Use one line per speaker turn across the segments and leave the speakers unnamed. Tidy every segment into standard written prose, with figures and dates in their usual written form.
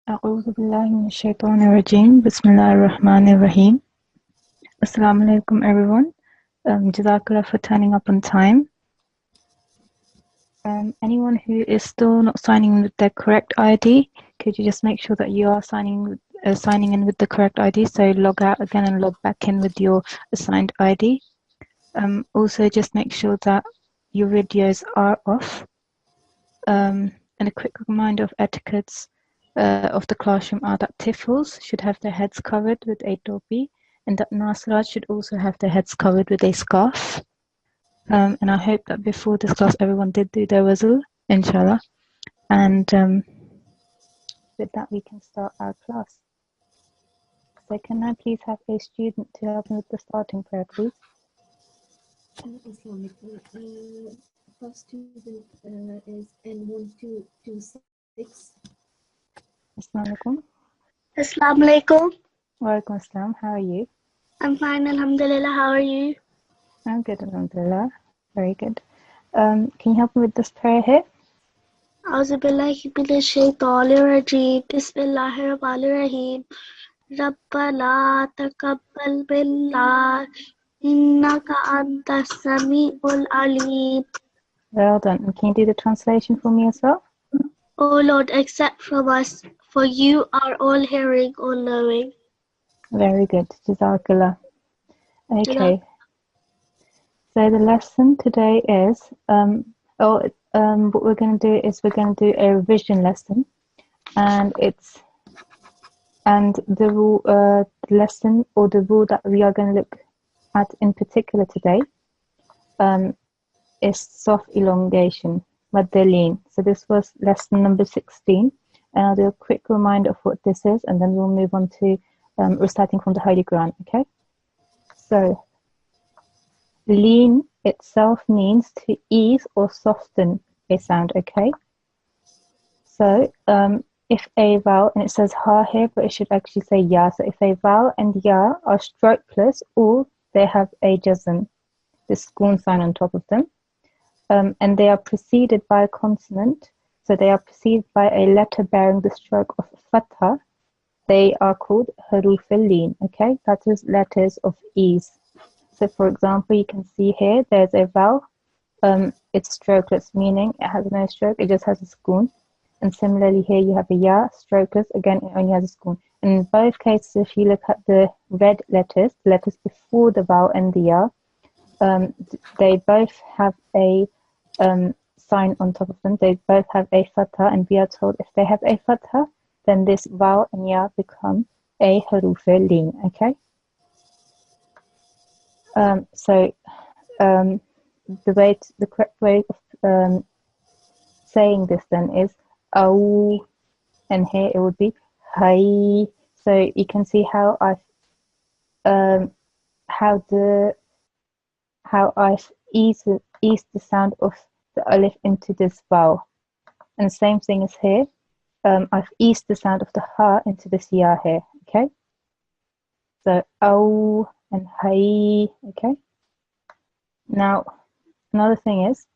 أعوذ بالله من الشيطان الرجيم بسم الله الرحمن الرحيم. Assalamu alaikum everyone. Jazakallah for turning up on time. Anyone who is still not signing in with the correct ID, could you just make sure that you are signing in with the correct ID? So log out again and log back in with your assigned ID. Also just make sure that your videos are off. And a quick reminder of etiquettes of the classroom are that Tifls should have their heads covered with a dobi, and that Nasirat should also have their heads covered with a scarf. And I hope that before this class everyone did do their wuzu, inshallah. And with that we can start our class. So can I please have a student to help me with the starting prayer, please?
Assalamualaikum. First student is N1226.
Assalamu alaikum.
Assalamu alaikum.
Wa alaikum assalam. How are you?
I'm fine, alhamdulillah. How are you?
I'm good, alhamdulillah. Very good. Can you help me with this prayer here?
A'udhu billahi minash shaitanir rajeem. Bismillahir rahmanir rahim. Rabbana taqabbal minna innaka antas samiul alim.
Well done. And can you do the translation for me as well?
O Lord, accept from us, for you are all hearing, all knowing.
Very good. Jazakallah. Okay. So the lesson today is, what we're going to do is we're going to do a revision lesson, and the rule, lesson or the rule that we are going to look at in particular today, is soft elongation, madalin. So this was lesson number 16, and I'll do a quick reminder of what this is, and then we'll move on to reciting from the Holy Quran. Okay. So lean itself means to ease or soften a sound. Okay. So if a vowel, and it says ha here, but it should actually say ya. So if a vowel and ya are strokeless, or they have a jazm, the scorn sign on top of them, and they are preceded by a consonant, so they are preceded by a letter bearing the stroke of fatha, they are called haruf al-lin. Okay, that is letters of ease. So for example, you can see here there's a vowel, it's strokeless, meaning it has no stroke, it just has a scorn. And similarly here you have a ya, strokeless, again it only has a scorn. In both cases, if you look at the red letters, the letters before the vowel and the ya, they both have a sign on top of them. They both have a fatha, and we are told if they have a fatha, then this vowel and ya become a haruf al-lin. Okay. The correct way of saying this then is aw, and here it would be hay. So you can see how I've eased the sound of the alif into this vowel, and same thing is here. I've eased the sound of the ha into this ya here. Okay. So aw and hay. Okay. Now another thing is,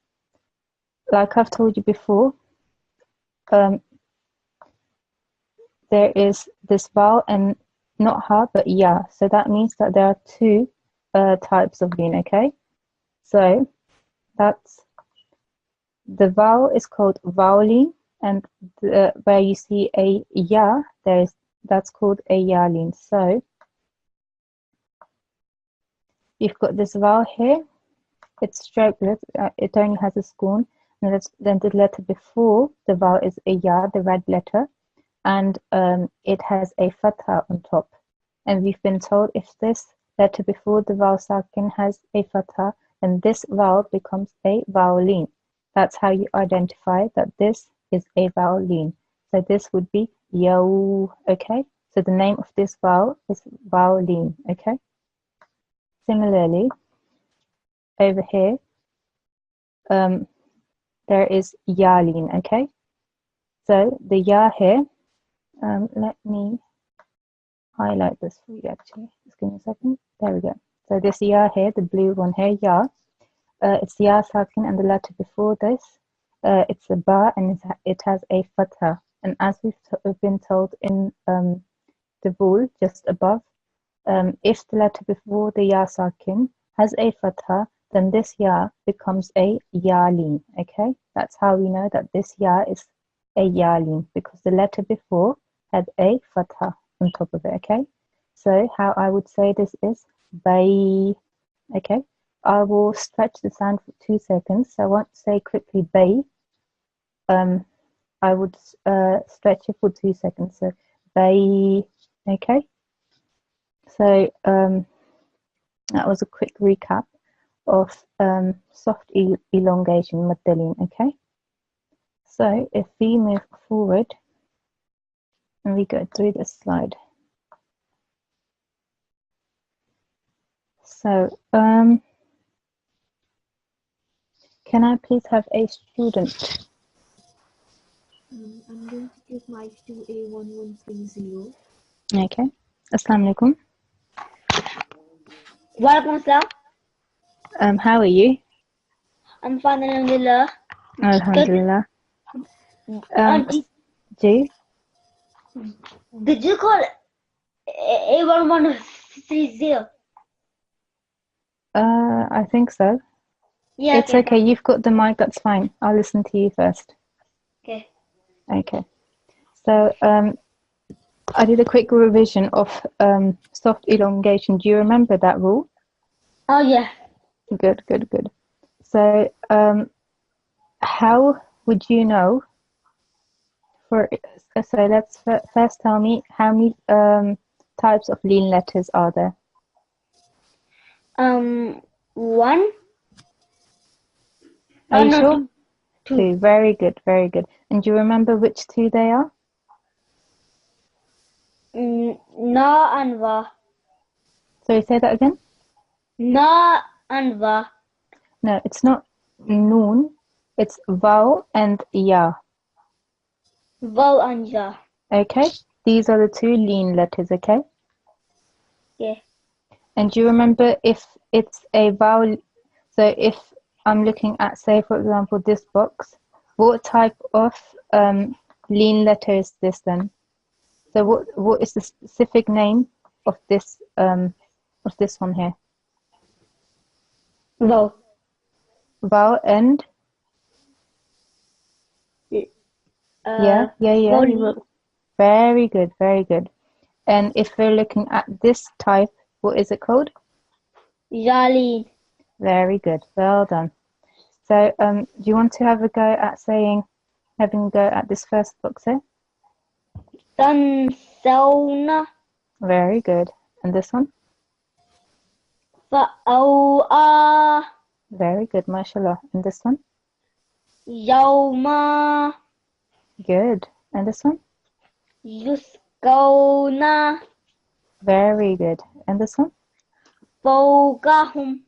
like I've told you before, there is this vowel and not ha but ya, so that means that there are two types of lin. Okay, so that's the vowel is called vowelin, and where you see a ya, that's called a ya lin. So you've got this vowel here, it's strokeless, it only has a scorn, and then the letter before the vowel is a ya, the red letter, and it has a fatha on top. And we've been told if this letter before the vowel sakin has a fatha, then this vowel becomes a vowelin. That's how you identify that this is a vowelin. So this would be yo. Okay, so the name of this vowel is vowelin. Okay. Similarly, over here, there is yalin. Okay, so the ya here, let me highlight this for you actually. Just give me a second. There we go. So this ya here, the blue one here, ya, it's ya sakin, and the letter before this, it's a ba, and it has a fatha. And as we've been told in the rule just above, if the letter before the ya sakin has a fatha, then this ya becomes a ya leen. Okay, that's how we know that this ya is a ya leen, because the letter before had a fatha on top of it. Okay, so how I would say this is bay. Okay, I will stretch the sound for 2 seconds. So I won't say quickly bay. I would stretch it for 2 seconds. So bay. Okay, so that was a quick recap of soft elongation, maddaleen. Okay, so if we move forward and we go through this slide. So can I please have a student?
I'm going to give mic to A1130.
Okay, Assalamu alaikum.
Walaikum assalam.
How are you?
I'm fine, alhamdulillah.
Alhamdulillah.
Auntie,
Ji?
did you call A1130?
I think so.
Yeah,
It's okay. You've got the mic. That's fine. I'll listen to you first.
Okay.
Okay. So I did a quick revision of soft elongation. Do you remember that rule?
Oh, yeah.
Good, good, good. So how would you know? So let's first tell me how many types of lean letters are there?
1.
Are you
no,
sure?
2.
2. Very good, very good. And do you remember which 2 they are?
Na and va.
Sorry, say that again?
Na and va.
No, it's not noon. It's vowel and ya.
Vowel and ya.
Okay? These are the 2 lean letters, okay?
Yeah.
And do you remember if it's a vowel? So if I'm looking at, say, for example, this box, what type of lean letter is this then? So what is the specific name of this one here?
Vowel.
Vowel and yeah.
Vowel.
Very good, very good. And if we're looking at this type, what is it called?
Yali.
Very good, well done. So do you want to have a go at having a go at this first box here?
Tansauna.
Very good. And this one?
Fa'awa.
Very good, mashallah. And this one?
Yauma.
Good. And this one?
Yuskauna.
Very good. And this one?
Fawqahum.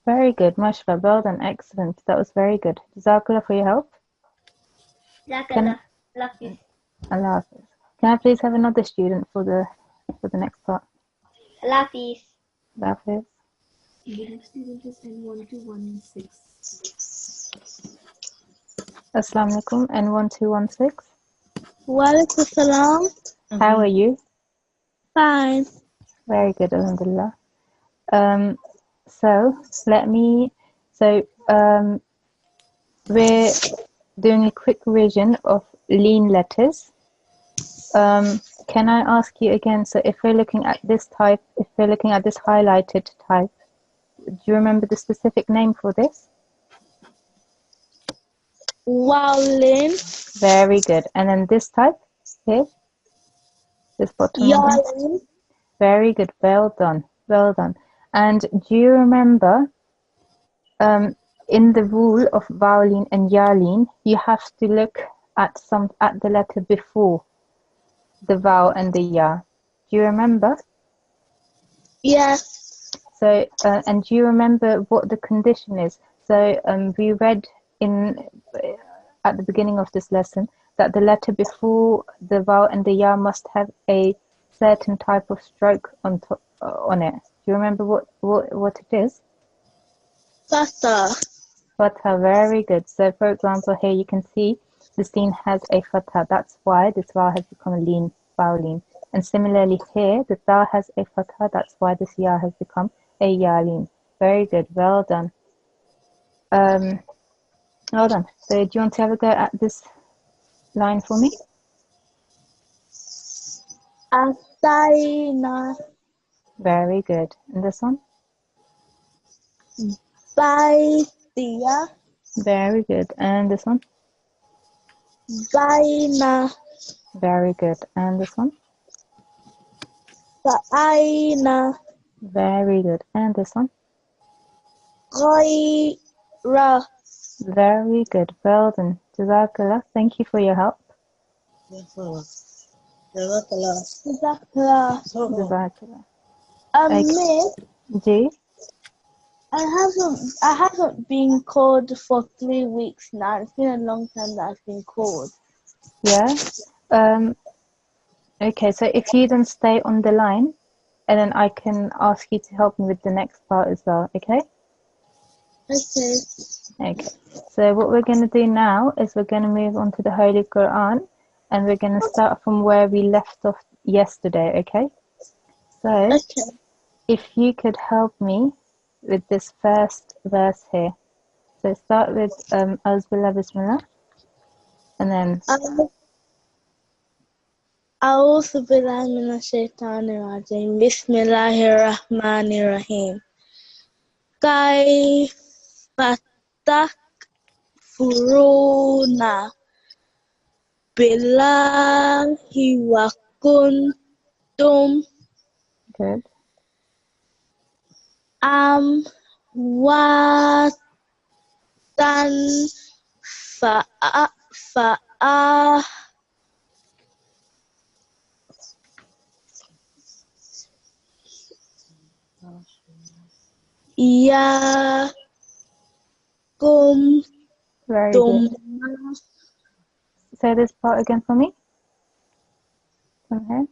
Very good, mashallah. Well done, excellent. That was very good. Jazakallah for your help.
Jazakallah. Lafis.
Allah Hafiz. Can I please have another student for the next part?
Lafis.
Allah Hafiz.
The next student is N1216.
Assalamu alaikum, N1216.
Walaikum salam.
How are you?
Fine.
Very good, alhamdulillah. We're doing a quick revision of lean letters. Can I ask you again, so if we're looking at this type, if we're looking at this highlighted type, do you remember the specific name for this?
Wowlin.
Very good. And then this type here, this bottom one.
Yawlin.
Very good. Well done. Well done. And do you remember in the rule of vowelin and yalin, you have to look at the letter before the vowel and the ya. Do you remember?
Yes.
So, and do you remember what the condition is? So, we read at the beginning of this lesson that the letter before the vowel and the ya must have a certain type of stroke on it. Do you remember what it is?
Fatha.
Fatha. Very good. So, for example, here you can see the sin has a fatha. That's why this ra has become a lean, lean. And similarly here, the ta has a fatha. That's why this ya has become a ya lean. Very good. Well done. Well done. So do you want to have a go at this line for me?
Ataina.
Very good. And this one?
Baitia.
Very good. And this one?
Baina.
Very good. And this one?
Ba'aina.
Very good. And this one?
Ghaira.
Very good. Well done. Jazakallah. Thank you for your help.
Jazakallah.
Jazakallah.
Miss,
Ji?
I haven't been called for 3 weeks now. It's been a long time that I've been called.
Yeah. Okay, so if you then stay on the line, and then I can ask you to help me with the next part as well, okay?
Okay.
Okay. So what we're going to do now is we're going to move on to the Holy Quran, and we're going to start from where we left off yesterday, okay? So,
Okay.
if you could help me with this first verse here. So start with Auzubillah Bismillah, and then
أعوذ بالله من الشيطان الرجيم بسم الله الرحمن الرحيم كيف تكفرون بالله وكنتم
good,
أمواتا فأحياكم
very
ثم
good. Say this part again for me. From here.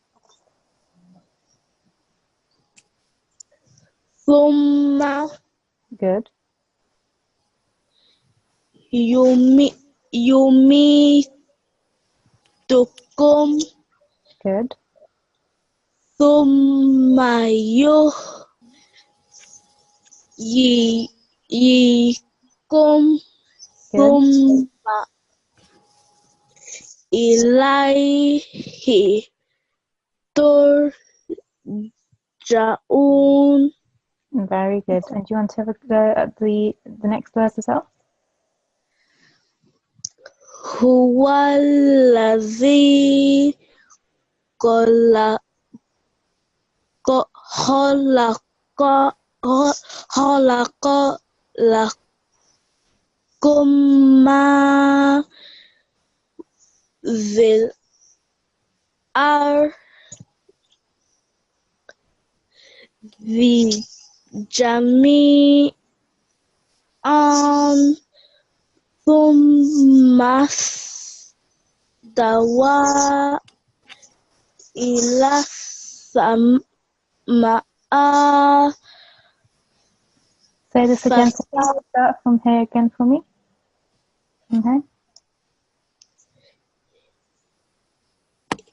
ثم
Good,
يميتكم
good,
ثم يحييكم
good,
ثم إليه ترجعون.
very good. And do you want to have a go at the next verse as well?
هو الذي خلق لكم ما في الأرض جميعا ثم استوى إلى السماء.
Say this again. Start from here again for me. Okay.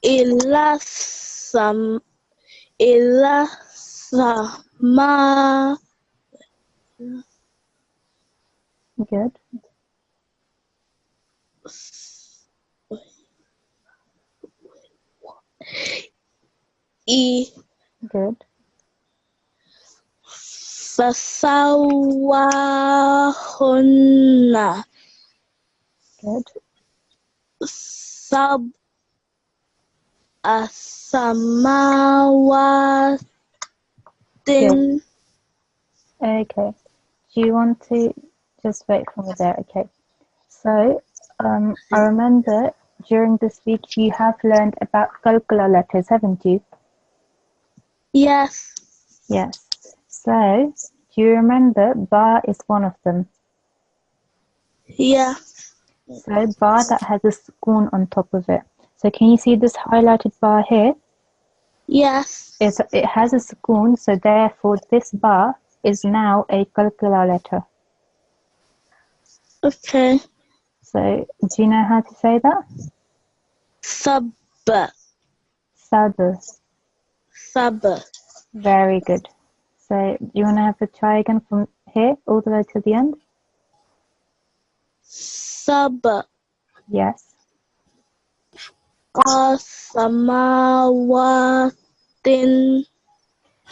إلى السماء.
Good, good,
فسواهن
good,
سبع سماوات.
good. Okay. Do you want to just wait for me there? Okay. So, I remember during this week you have learned about calcula letters, haven't you?
Yes.
Yes. So, do you remember ba is one of them?
Yeah.
So, ba that has a sukoon on top of it. So, can you see this highlighted bar here?
Yes.
It has a sukoon, so therefore this ba is now a calcula letter.
Okay.
So, do you know how to say that?
Sab.
Sabr.
Sab.
Very good. So, do you want to have a try again from here all the way to the end?
Sab.
Yes.
Samawatin.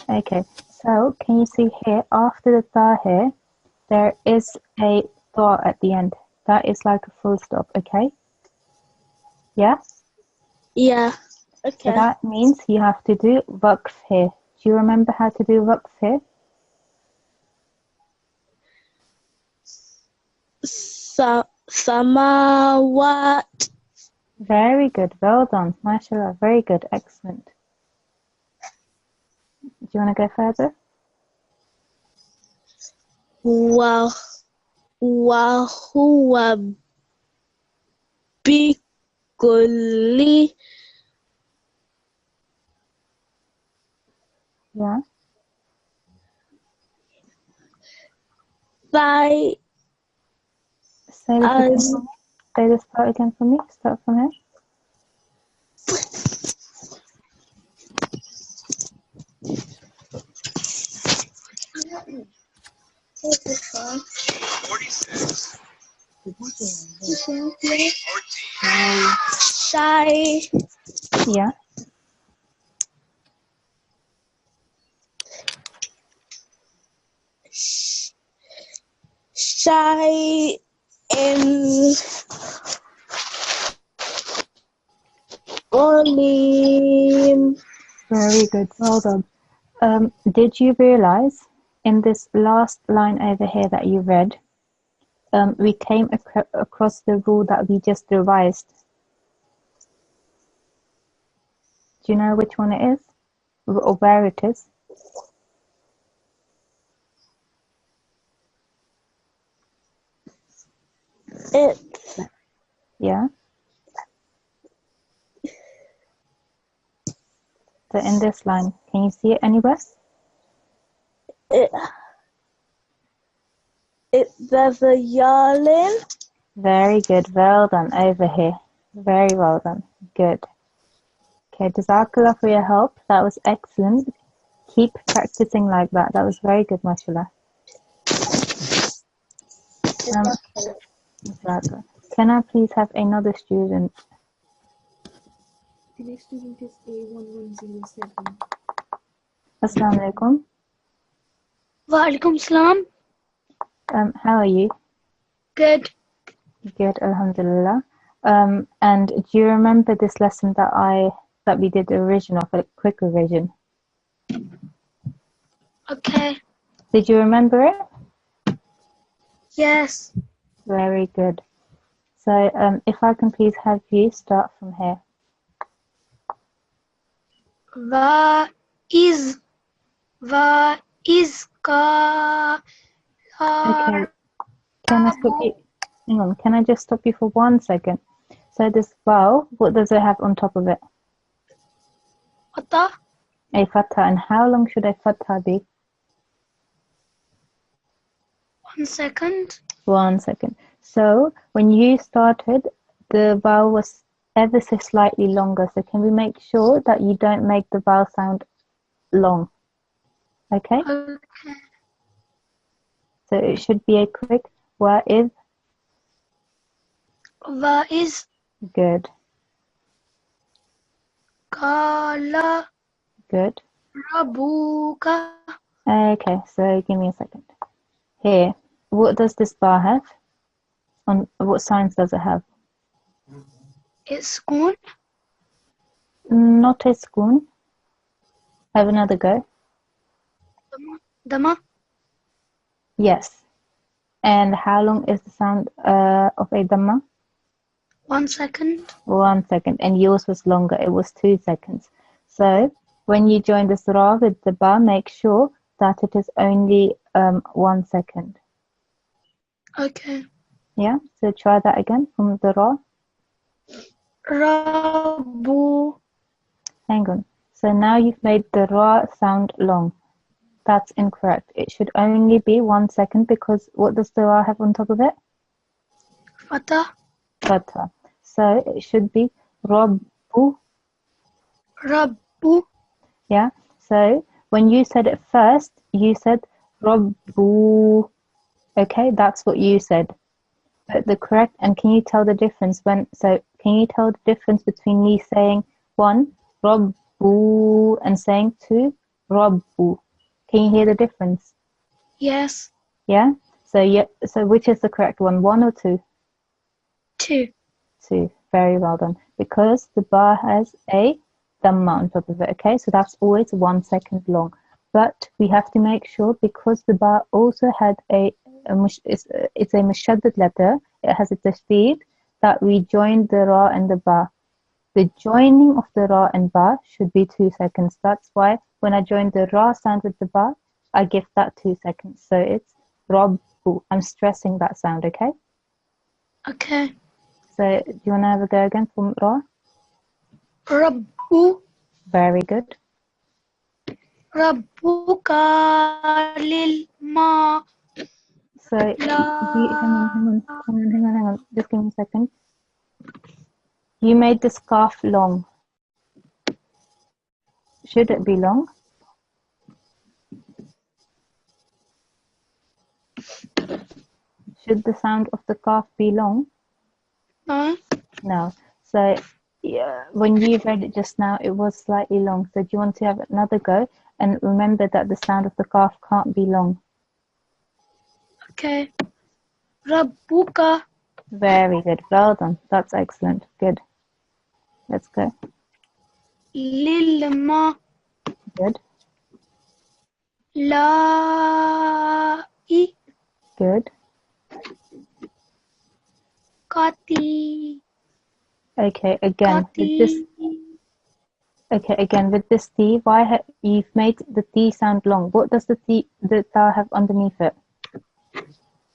Okay. So, can you see here, after the ta here, there is a ta at the end. That is like a full stop, okay? Yeah?
Yeah.
So
Okay.
that means you have to do waqf here. Do you remember how to do waqf here?
Samawat.
Very good. Well done. MashaAllah. Very good. Excellent. Do you want to go further?
Wahuwa bikulli
Yeah.
sai
Say this again for me. Say this part again for me. Start from here.
Shai
Yeah.
Shai in Olim.
Very good. Well done. Did you realize in this last line over here that you read, we came across the rule that we just revised? Do you know which one it is? Or where it is?
It
Yeah. So in this line, can you see it anywhere?
there's a yarlin.
Very good. Well done. Over here. Very well done. Good. Okay, Jazakallah for your help. That was excellent. Keep practicing like that. That was very good, mashallah. Jazakallah. Can I please have another student?
The next student is A1107.
Assalamu alaikum.
Wa alaikum salam.
How are you?
Good.
Good, alhamdulillah. And do you remember this lesson that we did the revision of, a quick revision?
Okay.
Did you remember it?
Yes.
Very good. So if I can please have you start from here.
Va is ka
Okay. Can I stop you? Hang on. Can I just stop you for 1 second? So this vowel, what does it have on top of it?
Fatah.
A fatha. And how long should a fatha be?
1 second.
1 second. So when you started, the vowel was ever so slightly longer. So can we make sure that you don't make the vowel sound long? Okay?
Okay.
So it should be a quick wa is.
Va is
Good.
kala
Good.
rabuka.
Okay, so give me a second. Here, what does this bar have? On what signs does it have?
It's gone.
Not a spoon. Have another go.
Dama.
Yes. And how long is the sound of a dhamma?
1 second.
1 second. And yours was longer. It was 2 seconds. So when you join the surah with the ba, make sure that it is only 1 second.
Okay.
Yeah. So try that again from the ra.
Rabu.
Hang on. So now you've made the ra sound long. That's incorrect. It should only be 1 second because what does the ra have on top of it?
Fatah.
fatha. So it should be Rabbu.
Rabbu.
Yeah. So when you said it first, you said Rabbu. Okay, that's what you said. But the correct, and can you tell the difference can you tell the difference between me saying one, Rabbu, and saying two, Rabbu? Can you hear the difference?
Yes.
Yeah? So which is the correct one or two?
Two.
Two. Very well done. Because the bar has a dhamma on top of it, okay? So that's always 1 second long. But we have to make sure, because the bar also had it's a mushaddad letter, it has a tashdid, that we join the ra and the ba. The joining of the ra and ba should be 2 seconds. That's why when I join the ra sound with the ba, I give that 2 seconds. So it's rabbu. I'm stressing that sound, okay?
Okay.
So do you want to have a go again for ra?
Rabbu.
Very good.
Rabbuka lil ma.
So hang on. Just give me a second. You made the scarf long. Should it be long? Should the sound of the calf be long?
No.
No. So yeah, when you read it just now, it was slightly long. So do you want to have another go? And remember that the sound of the calf can't be long.
Okay. Rabbuka
Very good. Well done. That's excellent. Good. Let's go.
lil ma.
Good.
La I
Good.
Kati.
Okay. Again with this.
Kati.
Okay. Again with this T. Why you've made the T sound long? What does the ta have underneath it?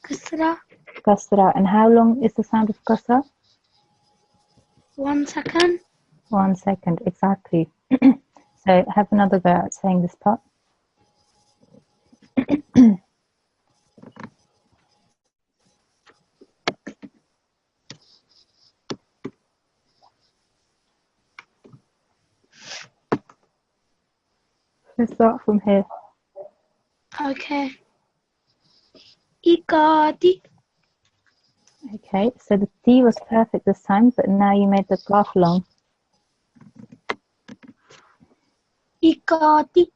Kasra.
Kasra. And how long is the sound of kasra?
1 second.
1 second. Exactly. So have another go at saying this part. Let's start from here.
Okay. Ikati.
Okay, so the T was perfect this time, but now you made the graph long.
Ikati.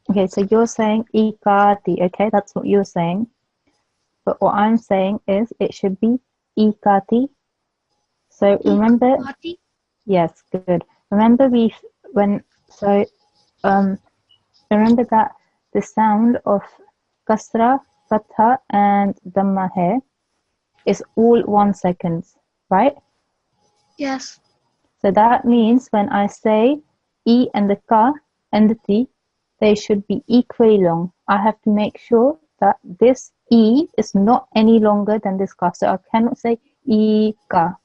Okay, so you're saying ikati, okay, that's what you're saying. But what I'm saying is it should be ikati. So remember,
Ikati.
yes, good. Remember remember that the sound of kasra, fatha, and dhamma here is all 1 second, right?
Yes.
So that means when I say E and the ka and the T, they should be equally long. I have to make sure that this E is not any longer than this ka. So I cannot say E ka.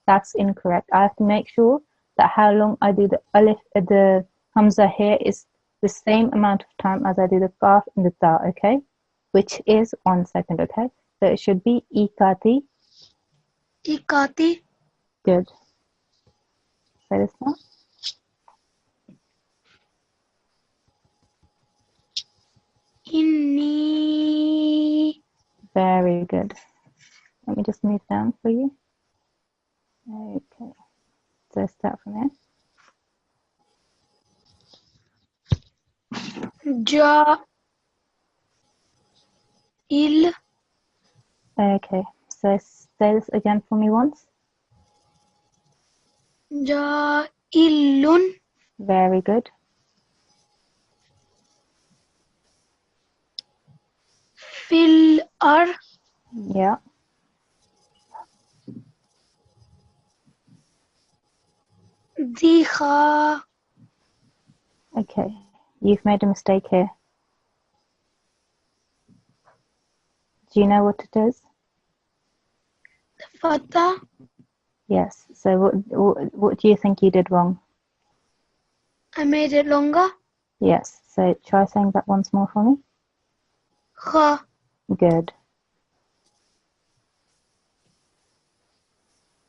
That's incorrect. I have to make sure that how long I do the alif, the hamza here is the same amount of time as I do the kaf and the ta, okay? Which is 1 second, okay? So it should be ikati.
Ikati.
Good. Say this now.
Inni.
Very good. Let me just move down for you. Okay. So start from here.
Ja. Il.
Okay. So say this again for me once.
Ja. Illun.
Very good.
Fil ar.
Yeah.
Dikha.
Okay. You've made a mistake here. Do you know what it is?
Fatha.
Yes. So what do you think you did wrong?
I made it longer.
Yes. So try saying that once more for me.
Kha.
Good.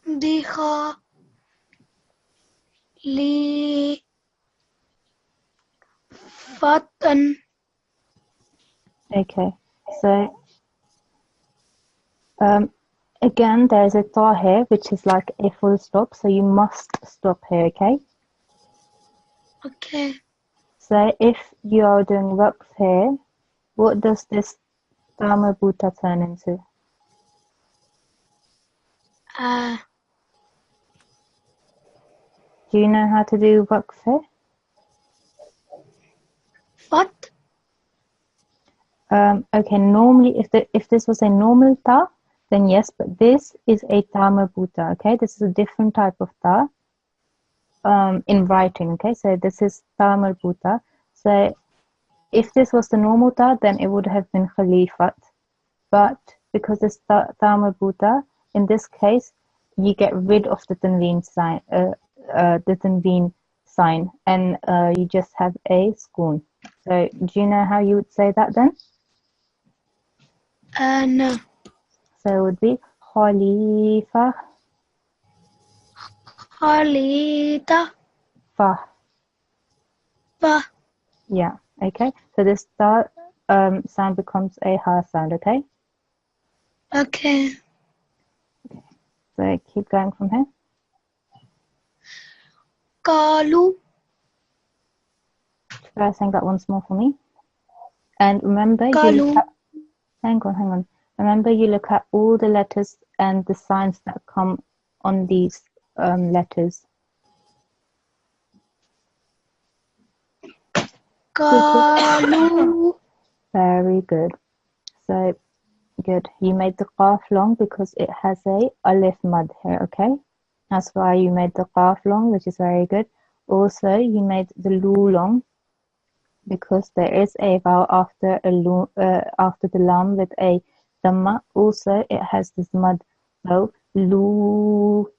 Diha li fatan.
Okay, so again, there's a ta here, which is like a full stop, so you must stop here, okay?
Okay.
So if you are doing waqf here, what does this ta marbuta turn into? Do you know how to do waqf here?
What?
Okay, normally if this was a normal ta, then yes, but this is a ta marbuta, okay? This is a different type of ta in writing, okay? So this is ta marbuta. So if this was the normal ta, then it would have been khalifat. But because it's ta marbuta, in this case, you get rid of the tanween sign, and you just have a schoon. So do you know how you would say that then?
No.
So it would be khalifa
Khalida.
fa.
Fa.
Yeah, okay. So this ta sound becomes a ha sound, okay?
Okay.
So keep going from here.
Kalu.
Try saying that once more for me. And remember, you look
Kalu.
at, hang on. Remember, you look at all the letters and the signs that come on these letters.
Kalu.
Very good. So good. You made the qaf long because it has a alif mud here, okay? That's why you made the qaf long, which is very good. Also, you made the lu long because there is a vowel after after the lam with a dhamma. Also, it has this mud. So lu.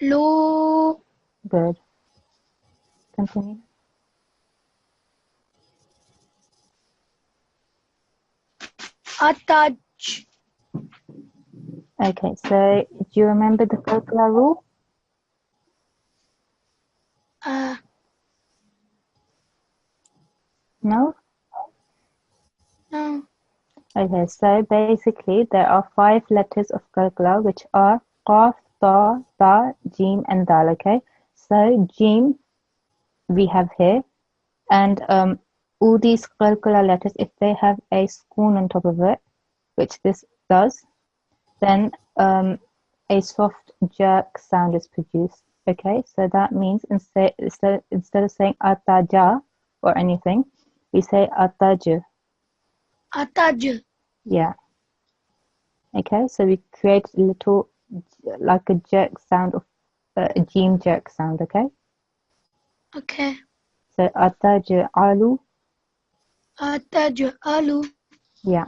Lu.
Good. Continue.
Ataj.
Okay, so do you remember the Kalkula rule? No?
No.
Okay, so basically there are 5 letters of Kalkula which are Qaf, Ta, Ta, Jim and Dal, okay? So Jim we have here, and all these Kalkula letters, if they have a schoon on top of it, which this does, then a soft jerk sound is produced. Okay, so that means instead of saying ataja or anything, we say ataj.
Ataj.
Yeah. Okay, so we create a little like a jerk sound of a jim jerk sound. Okay.
Okay.
So ataj alu.
Ataj alu.
Yeah.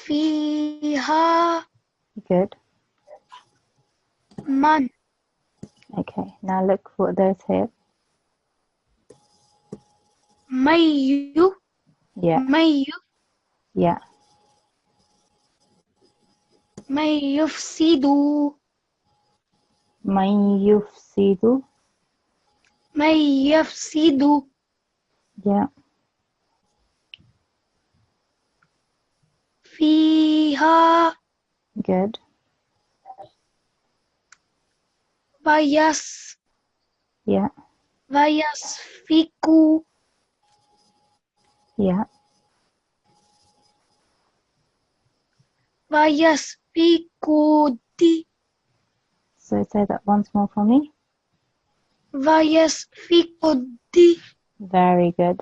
Fiha
Good.
man.
Okay. Now look what there's here.
Mayu.
Yeah.
Mayu.
Yeah.
Mayufsidu.
Man yufsidu.
Mayufsidu.
Yeah.
Fiha
Good.
Vayas.
Yeah.
Vayasfiku.
Yeah.
Vayasfikudi.
So say that once more for me.
Vayasfikudi.
Very good.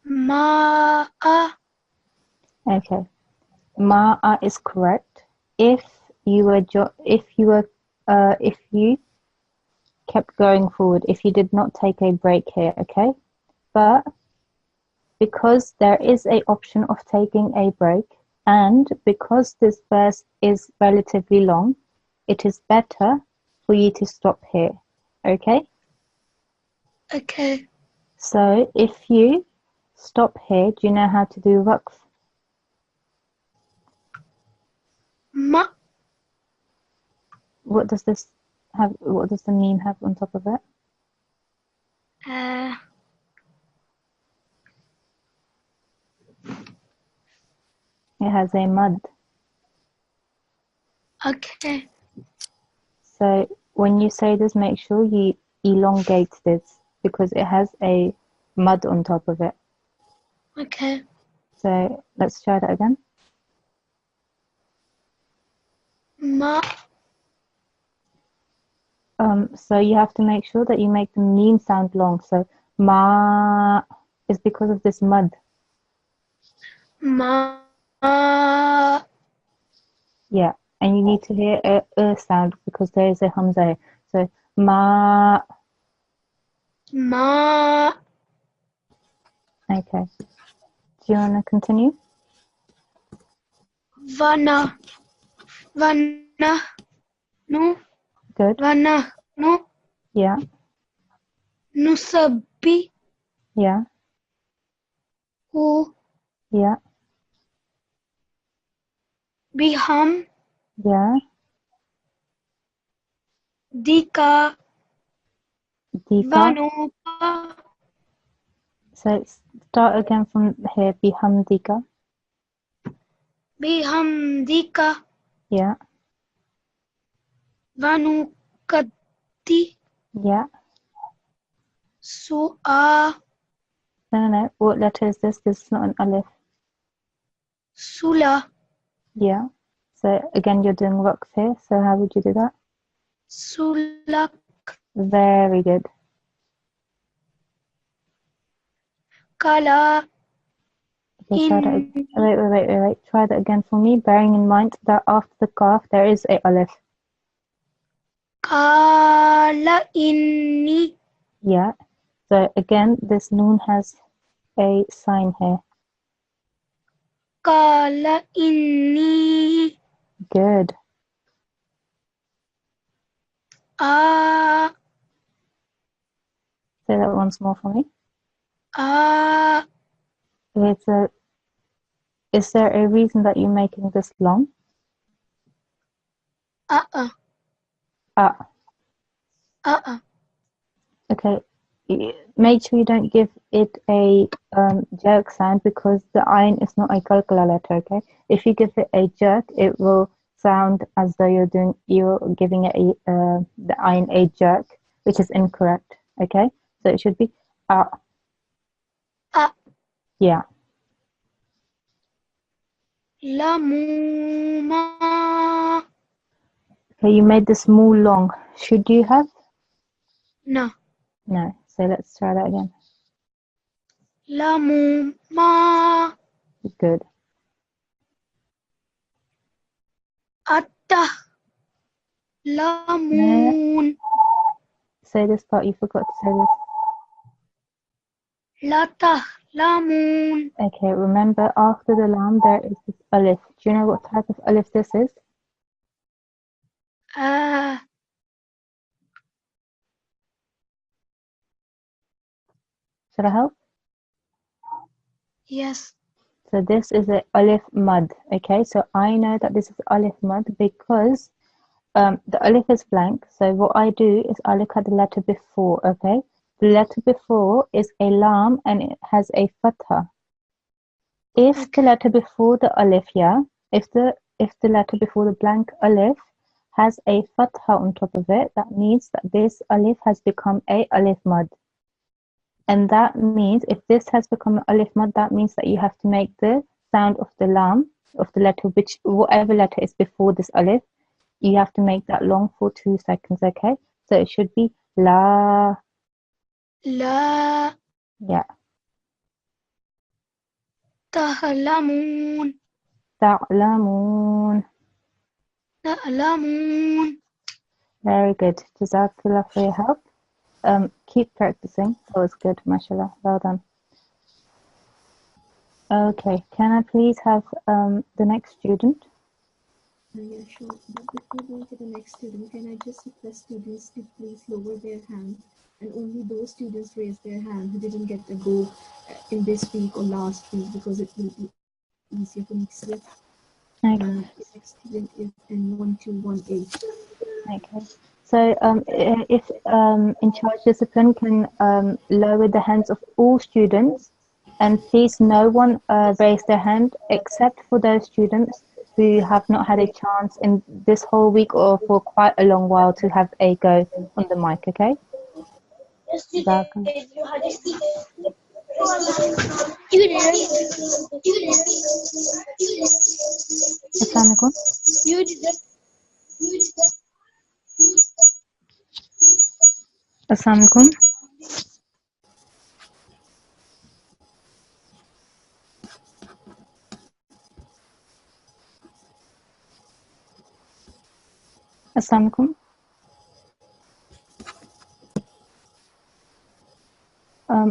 Ma'a.
Okay. Ma'a is correct. If you kept going forward, if you did not take a break here, okay? But because there is a option of taking a break, and because this verse is relatively long, it is better for you to stop here, okay?
Okay.
So if you stop here, do you know how to do waqf?
Ma.
What does this have? What does the meme have on top of it? It has a mud.
Okay.
So when you say this, make sure you elongate this because it has a mud on top of it.
Okay.
So let's try that again.
Ma.
So you have to make sure that you make the meme sound long. So ma is because of this mud.
Ma.
Yeah, and you need to hear a sound because there is a hamza here. So ma.
Ma.
Okay. Do you want to continue?
Vana. Vana. No.
Good.
Vana. No.
Yeah.
Nusabi.
Yeah.
Who.
Yeah.
Biham.
Yeah.
Dika.
Dika.
Vanupa.
So start again from here. Bihamdika.
Bihamdika.
Yeah.
Vanukati.
Yeah.
Su'a.
No. What letter is this? This is not an alif.
Sula.
Yeah. So again, you're doing rocks here. So how would you do that?
Sulak.
Very good.
Kala.
Okay, try that.
In.
Wait. Try that again for me. Bearing in mind that after the kaf there is a alif.
Kala inni.
Yeah. So again, this noon has a sign here.
Kala inni.
Good.
Ah.
Say that once more for me.
Ah.
Is there a reason that you're making this long?
Ah.
Okay. Make sure you don't give it a jerk sound because the ayn is not a qalqala letter, okay? If you give it a jerk, it will sound as though you're giving it the ayn a jerk, which is incorrect, okay? So it should be ah. Yeah.
Lamuma.
Okay, you made this more long. Should you have?
No.
No. So let's try that again.
Lamuma.
Good.
Atta.
No.
Lamun.
Say this part, you forgot to say this.
Lata. Lamun.
Okay, remember after the lam there is this alif. Do you know what type of alif this is? Should I help?
Yes.
So this is a alif mud. Okay, so I know that this is alif mud because the alif is blank. So what I do is I look at the letter before. Okay, the letter before is a lam and it has a fatha. If the letter before the alif, if the letter before the blank alif has a fatha on top of it, that means that this alif has become a alif mud. And that means if this has become an alif mud, that means that you have to make the sound of the lam, of the letter, whatever letter is before this alif, you have to make that long for 2 seconds, okay? So it should be la.
La.
Yeah.
Tahlamun.
Ta'lamun.
Ta'lamun.
Very good. Jazakallah for your help. Keep practicing. That was good, mashallah. Well done. Okay, can I please have the next student?
Yeah, sure. But before going to the next student, can I just request students to please lower their hand and only those students raise their hand who didn't get to go in this week or last week because it will be easier for next year.
Okay.
The next student is N1218.
Okay. So if in charge discipline can lower the hands of all students, and please no one raise their hand except for those students who have not had a chance in this whole week or for quite a long while to have a go on the mic, okay?
Yes, you
Welcome.
did. You had it. You didn't. You didn't.
Assalamualaikum.
You didn't.
Assalamualaikum. Assalamualaikum.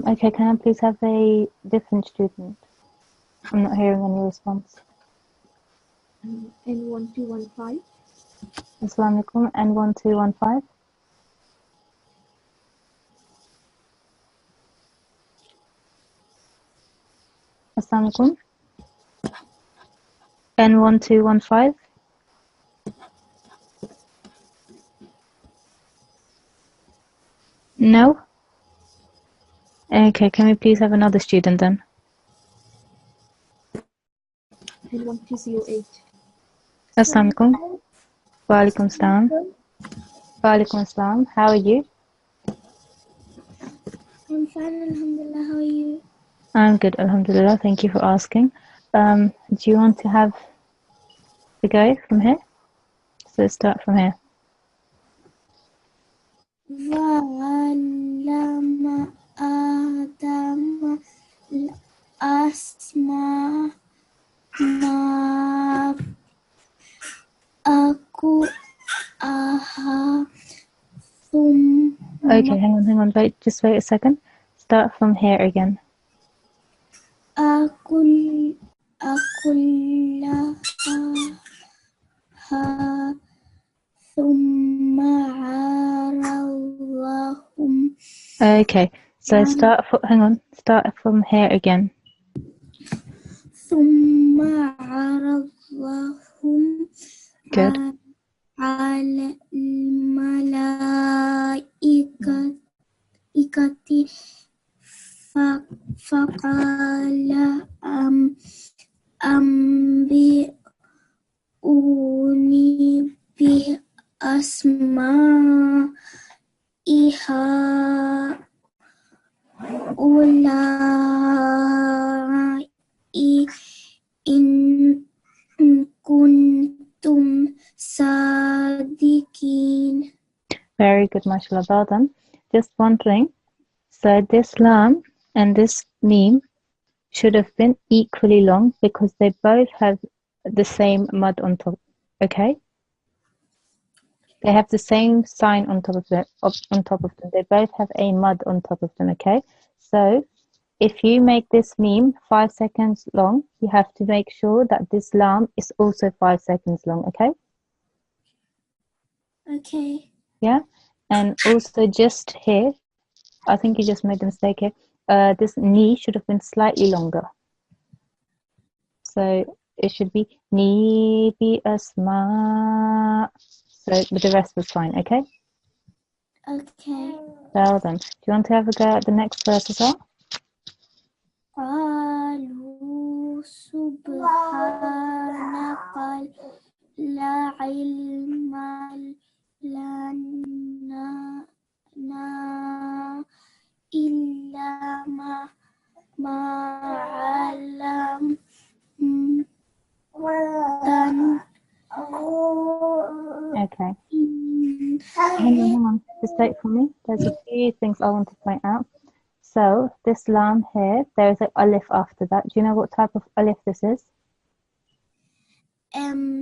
Okay, can I please have a different student? I'm not hearing any response.
N1215.
Assalamualaikum. N1215. Assalamualaikum. N1215. No? Okay, can we please have another student then?
N1208.
Assalamualaikum. Walaikum salam. Walaikum salam. How are you?
I'm fine, alhamdulillah. How are you?
I'm good, alhamdulillah. Thank you for asking. Do you want to have the go from here? So start from here.
وعلم آدم الأسماء ثم
Okay, hang on, just wait a second. Start from here again.
أكلها ثم عرضهم.
Okay, so start from here again.
ثم عرضهم
Good.
على الملائكة فقال أنبئوني بأسماء هؤلاء إن كنتم صادقين.
Very good, mashallah. Well done. Just one thing. So this lam and this meme should have been equally long because they both have the same mud on top. Okay? They have the same sign on top of them. They both have a mud on top of them. Okay? So if you make this meme 5 seconds long, you have to make sure that this lam is also 5 seconds long. Okay?
Okay.
Yeah? And also just here, I think you just made a mistake here. This knee should have been slightly longer. So it should be knee be asma. So, but the rest was fine, okay?
Okay.
Well done. Do you want to have a go at the next verse as well?
قالوا سبحانك لا علم لنا إلا ما علمتنا.
Okay. Hang on. Just wait for me. There's a few things I want to point out. So this lam here, there is an alif after that. Do you know what type of alif this is?
A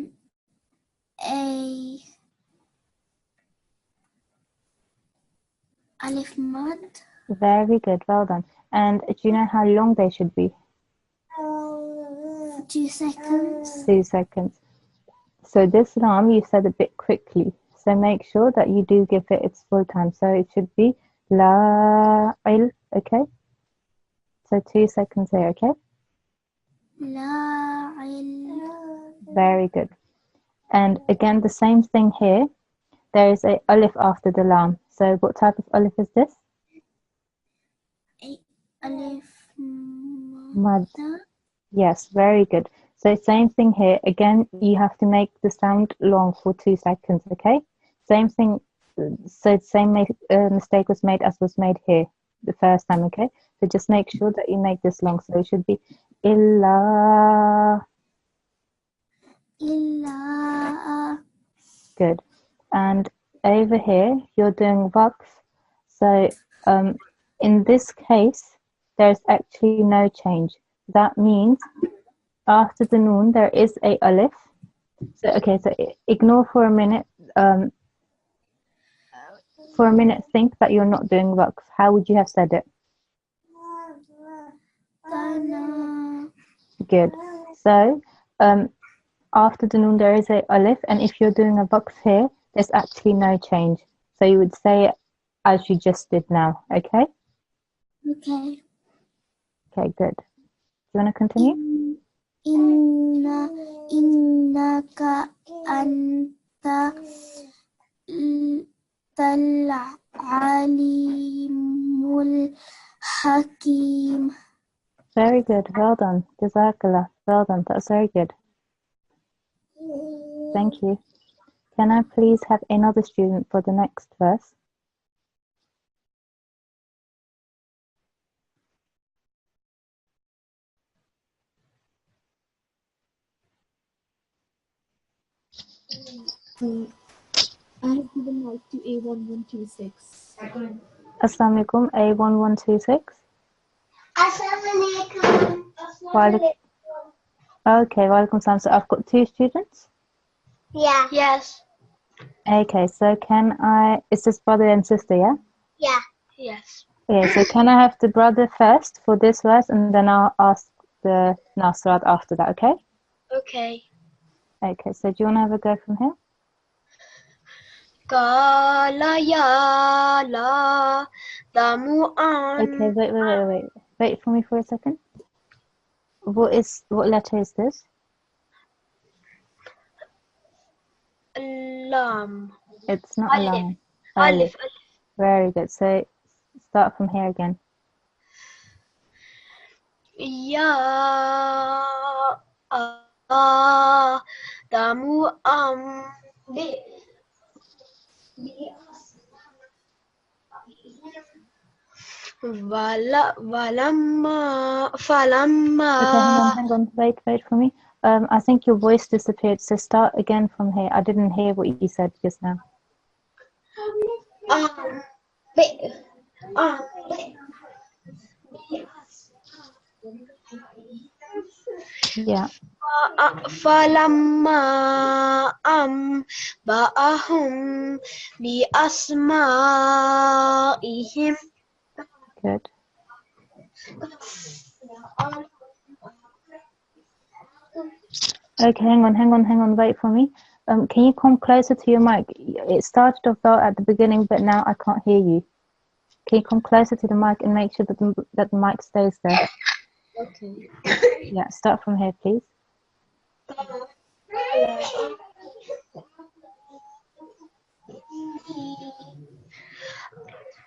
alif mad.
Very good. Well done. And do you know how long they should be?
2 seconds.
2 seconds. So this lam you said a bit quickly. So make sure that you do give it its full time. So it should be la il, okay? So 2 seconds here, okay?
La
Very good. And again, the same thing here. There is a alif after the lam. So what type of alif is this?
Alif
Mad. Yes, very good. So same thing here. Again, you have to make the sound long for 2 seconds, okay? Same thing. So same mistake was made as was made here the first time, okay? So just make sure that you make this long. So it should be illa. Good. And over here, you're doing waqf. So in this case, there's actually no change. That means after the noon, there is a alif. So, okay, so ignore for a minute. For a minute, think that you're not doing waqf. How would you have said it? Good. So, after the noon, there is a alif, and if you're doing a waqf here, there's actually no change. So you would say it as you just did now, okay?
Okay.
Okay, good. Do you want to continue?
Innaka anta alimul hakim.
Very good. Well done. Jazakallah. Well done. That's very good. Thank you. Can I please have another student for the next verse?
I have given mic to A1126.
Assalamu alaikum, A1126. Okay, welcome salam. So I've got 2 students.
Yeah. Yes.
Okay, so can I, is this brother and sister, yeah?
Yeah. Yes.
Okay, so can I have the brother first for this verse and then I'll ask the Nasirat after that, okay?
Okay.
Okay, so do you want to have a go from here?
Kala ya la damu'an.
Okay, wait for me for a second. What letter is this?
Lam.
It's not a
Alif.
line.
Alif.
Very good. So start from here again.
Ya damu'an. Falamma.
Okay, hang on. Wait for me. I think your voice disappeared. So start again from here. I didn't hear what you said just now. Yeah.
Falamma ba'ahum bi asma'ihim.
Good. Okay, hang on. Wait for me. Can you come closer to your mic? It started off well at the beginning, but now I can't hear you. Can you come closer to the mic and make sure that the mic stays there?
Okay.
Yeah, start from here, please.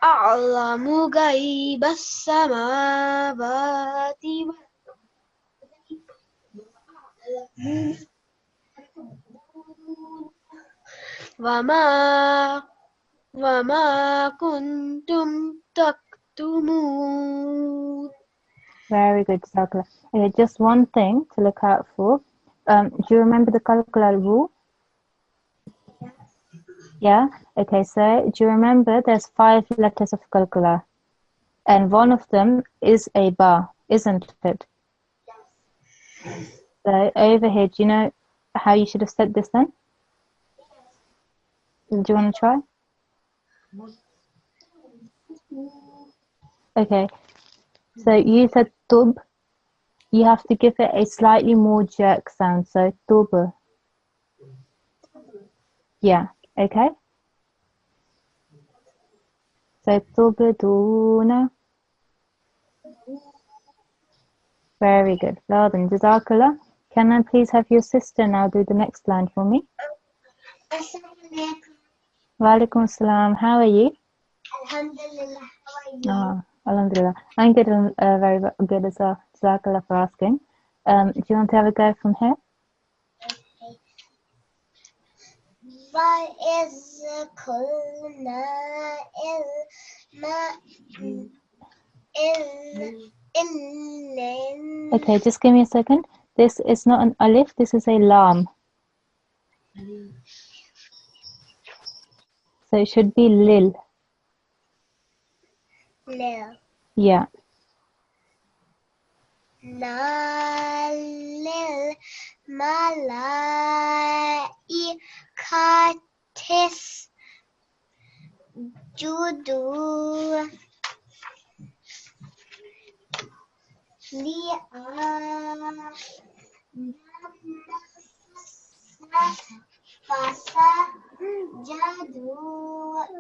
A'lamu ghaibas samawati wama kuntum taktumun.
Very good, Jazakallah. Okay, just one thing to look out for. Do you remember the calculal rule? Yeah? Okay, so do you remember there's 5 letters of calculal? And one of them is a ba, isn't it? So over here, do you know how you should have said this then? Do you want to try? Okay, so you said tub. You have to give it a slightly more jerk sound. So tub. Yeah, okay. So tubduna. Very good. Well done. Jazakallah. Can I please have your sister now do the next line for me? Walaikum assalam. How are you?
Alhamdulillah. How are you?
Oh, alhamdulillah. I'm good and very good as well. Jazakallah for asking. Do you want to have a go from here?
What is kulna il
Okay, just give me a second. This is not an alif, this is a lam. So it should be lil.
lil
Yeah.
lil malaikatis judu fasa jadu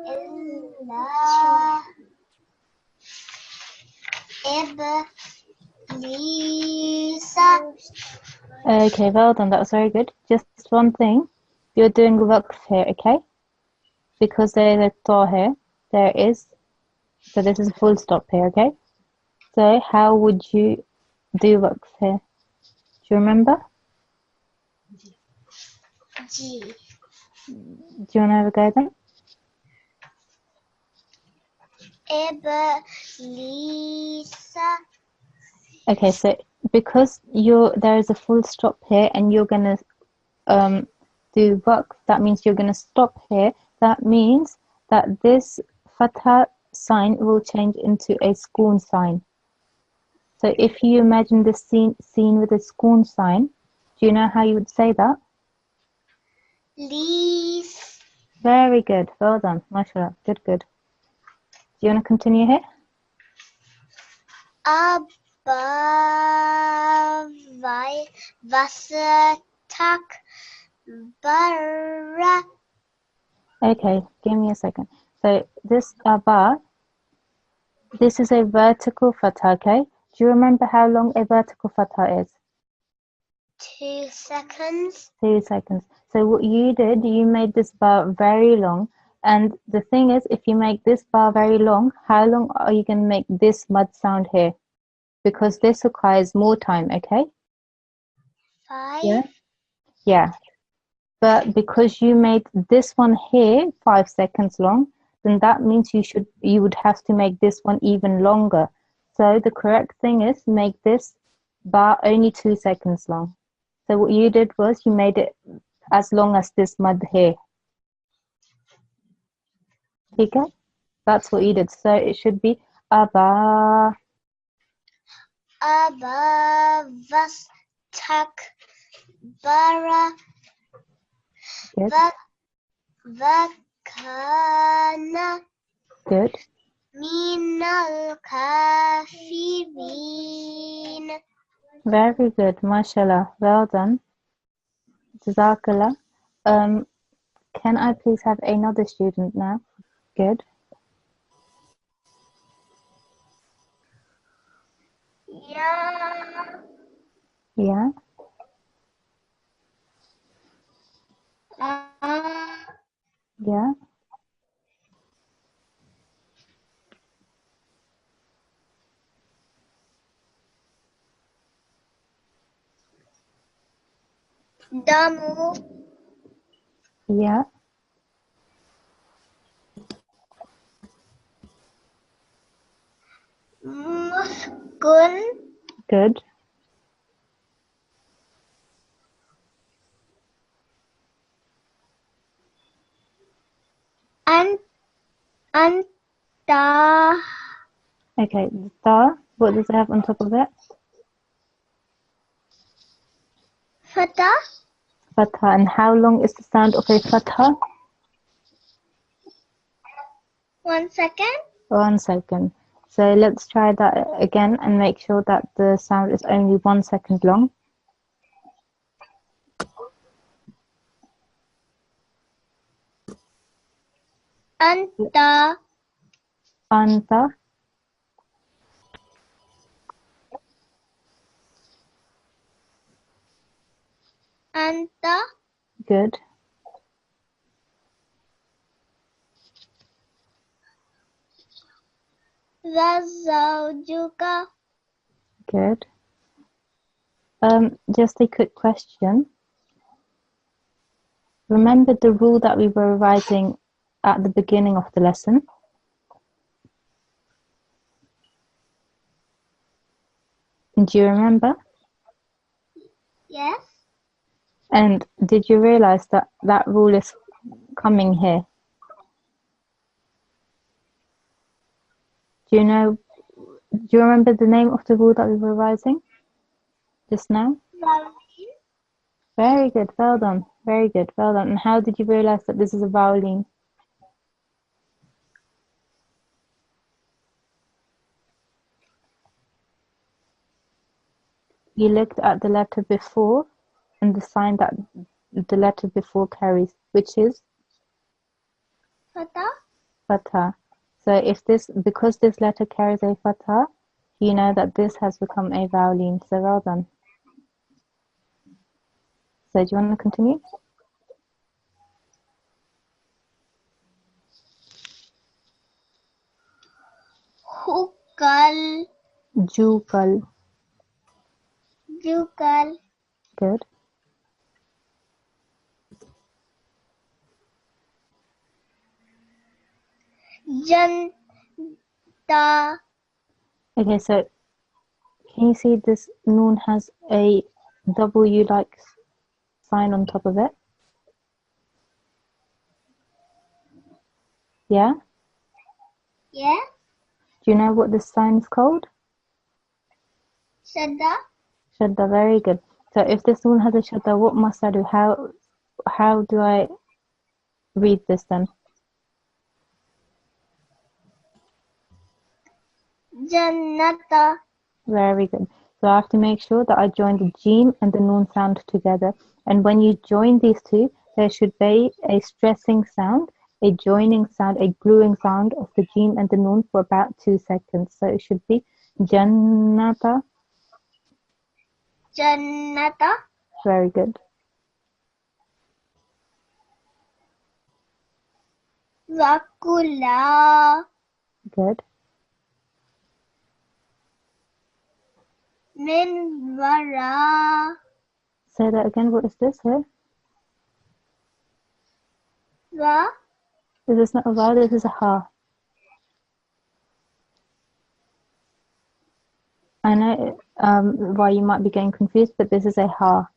illa Lisa.
Okay, well done. That was very good. Just one thing. You're doing waqf here, okay? Because there is a ta here. There is. So this is a full stop here, okay? So how would you do waqf here? Do you remember?
G.
Do you want to have a go then?
Lisa.
Okay, so because there is a full stop here and you're gonna do waqf, that means you're gonna stop here. That means that this fatha sign will change into a sukoon sign. So if you imagine this scene with a sukoon sign, do you know how you would say that?
Lisa.
Very good. Well done. MashaAllah. Good, good. Do you want to continue here?
Abawai wasatak bara.
Okay, give me a second. So this aba, this is a vertical fatha, okay? Do you remember how long a vertical fatha is?
2 seconds.
2 seconds. So what you did, you made this bar very long. And the thing is, if you make this bar very long, how long are you going to make this mud sound here? Because this requires more time, okay?
5.
Yeah. Yeah. But because you made this one here 5 seconds long, then that means you would have to make this one even longer. So the correct thing is make this bar only 2 seconds long. So what you did was you made it as long as this mud here. Okay? That's what you did. So it should be aba.
Abawastak bara.
Good.
Vakana
Good.
minal kafirin.
Very good. MashaAllah. Well done. Jazakallah. Can I please have another student now? Good.
Ya
Yeah. Yeah.
damu
Yeah.
muskun
Good.
anta
Okay. The star. What does it have on top of it?
fatha.
Fatha. And how long is the sound of a fatha?
1 second.
1 second. So let's try that again and make sure that the sound is only 1 second long.
Anta
Anta.
Anta.
Good.
Wa zawjuka.
Good. Just a quick question. Remember the rule that we were revising at the beginning of the lesson? Do you remember?
Yes.
And did you realize that that rule is coming here? Do you remember the name of the rule that we were revising just now?
Vowel.
Very good, well done. Very good, well done. And how did you realize that this is a vowel? You looked at the letter before and the sign that the letter before carries, which is
Fatha.
fatha. So if because this letter carries a fatha, you know that this has become a vowel. So well done. So do you want to continue?
Hukal.
Jukal.
Jukal.
Good.
Janta.
Okay, so can you see this noon has a W-like sign on top of it? Yeah?
Yeah.
Do you know what this sign is called?
Shadda.
Shadda, very good. So if this noon has a shadda, what must I do? How do I read this then?
Jannata.
Very good. So I have to make sure that I join the jim and the noon sound together. And when you join these two, there should be a stressing sound, a joining sound, a gluing sound of the jim and the noon for about 2 seconds. So it should be jannata.
Jannata.
Very good.
Wakula.
Good.
Minwara.
Say that again. What is this here?
Wa.
This is not a vowel, this is a ha. I know why you might be getting confused, but this is a ha.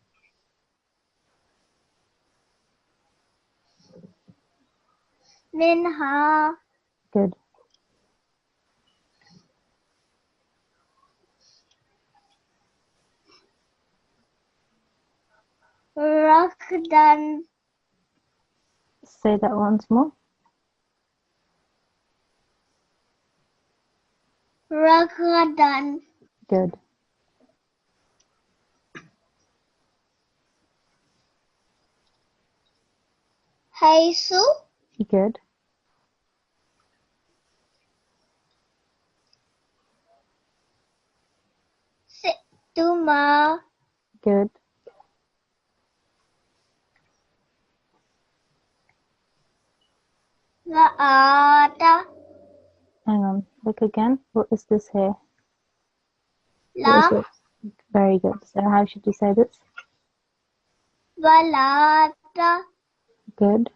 Minha.
Good.
Rakdan.
Say that once more.
Ragadan.
Good.
Haisu.
Good.
Situma.
Good.
Laata.
Hang on. Look again. What is this here? What is
Lam.
it? Very good. So how should you say this?
Valata.
Good.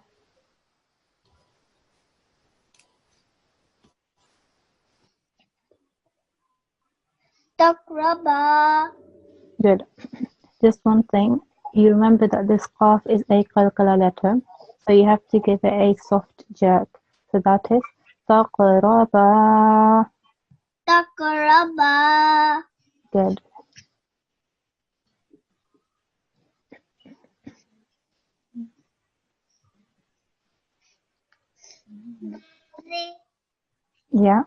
Takraba.
Good. Just one thing. You remember that this qaf is a qalqala letter, so you have to give it a soft jerk. So that is taqraba.
Takraba.
Good. Yeah.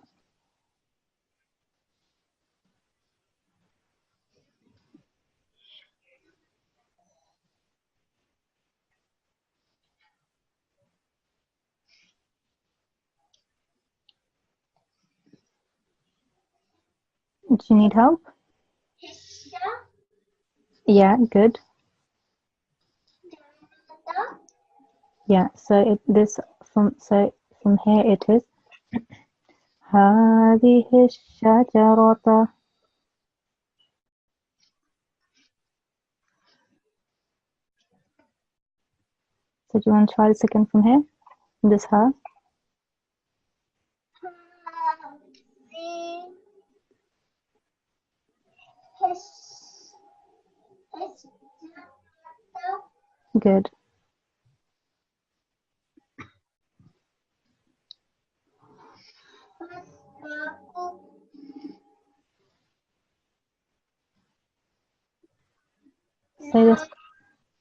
Do you need help?
Hisha.
Yeah. Good. Yeah, so from here it is هذه الشجرة. So do you want to try this again from here? From this ha? Good. Say this.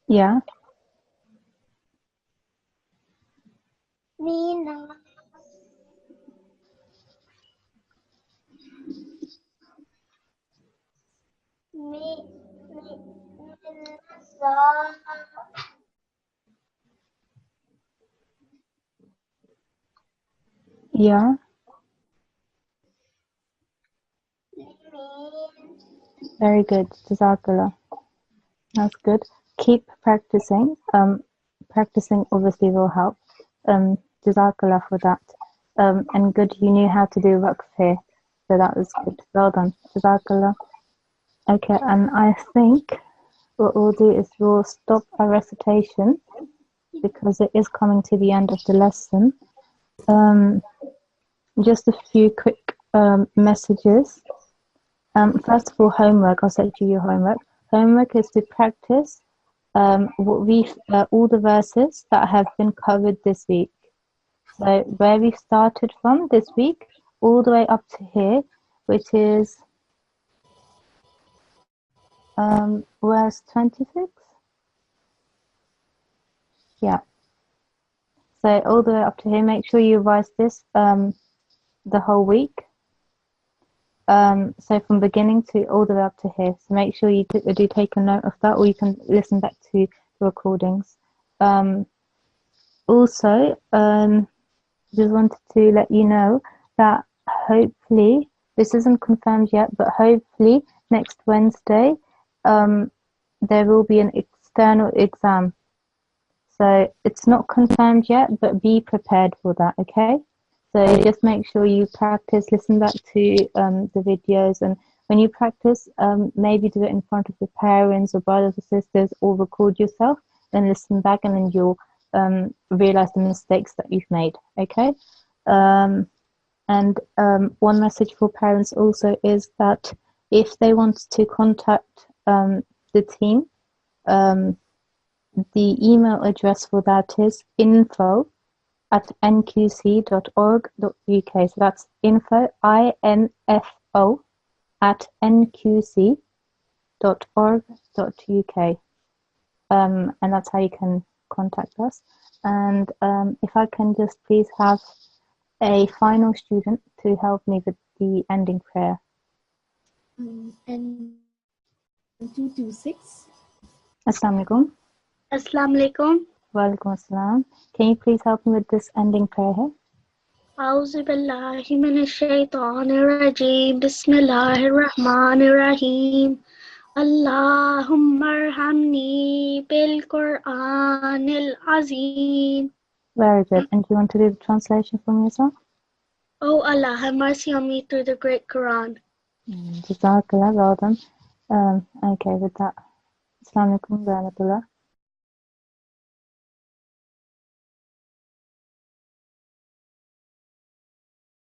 Yeah.
Mina.
Yeah. Very good. Jazakallah. That's good. Keep practicing. Practicing obviously will help. Jazakallah for that. And good, you knew how to do waqf here. So that was good. Well done. Jazakallah. Okay, and I think what we'll do is we'll stop our recitation because it is coming to the end of the lesson. Just a few quick messages. First of all, homework. I'll say to you homework. Homework is to practice all the verses that have been covered this week. So where we started from this week, all the way up to here, which is verse 26. Yeah. So all the way up to here, make sure you revise this the whole week. So from beginning to all the way up to here. So make sure you do take a note of that, or you can listen back to the recordings. Also, just wanted to let you know that hopefully, this isn't confirmed yet, but hopefully next Wednesday, there will be an external exam. So it's not confirmed yet, but be prepared for that, okay? So just make sure you practice, listen back to the videos, and when you practice, maybe do it in front of your parents or brothers or sisters, or record yourself, then listen back, and then you'll realize the mistakes that you've made, okay? And one message for parents also is that if they want to contact the team, the email address for that is info@nqc.org.uk. So that's info, info @nqc.org.uk. And that's how you can contact us. And if I can just please have a final student to help me with the ending prayer.
And 226.
Assalamu alaikum.
Assalamu alaikum.
Wa alaikum assalam. Can you please help me with this ending prayer here?
أعوذ بالله من الشيطان الرجيم بسم الله الرحمن الرحيم اللهم ارحمني بالقرآن العظيم.
Very good. And do you want to do the translation for me as well?
Oh Allah, have mercy on me through the great Quran.
Jazakallah, well done. Okay, with that. Assalamu alaikum wa rahmatullah.